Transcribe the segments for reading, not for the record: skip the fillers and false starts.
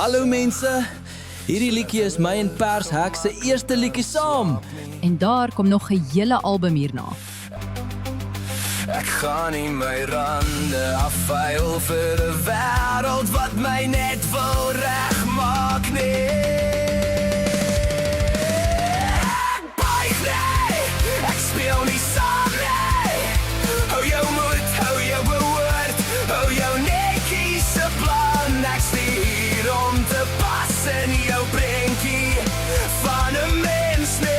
Hallo mense, hierdie liedjie is my en Pers Hek se eerste liedjie saam. En daar kom nog 'n hele album hierna. Ek gaan nie my rande afvuil vir 'n wêreld wat my net wil regmaak nie. Ek buig nie, ek speel nie saam nie. Hou jou moed, hou jou behoort, hou jou netjies se plan. Ek steek hier om te pas in jou prentjie van 'n mens nie.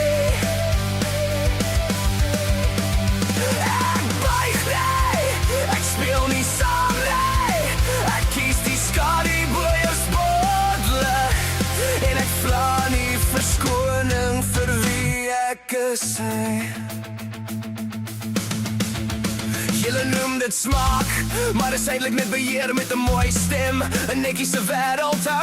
Speel nie saam nie. Ek kies die skadu bo jou spotlig. En ek vra nie verskoning vir wie ek is. Julle noem dit smaak, maar is eintlik net beheer met 'n mooi stem. 'n netjiese wêreld hou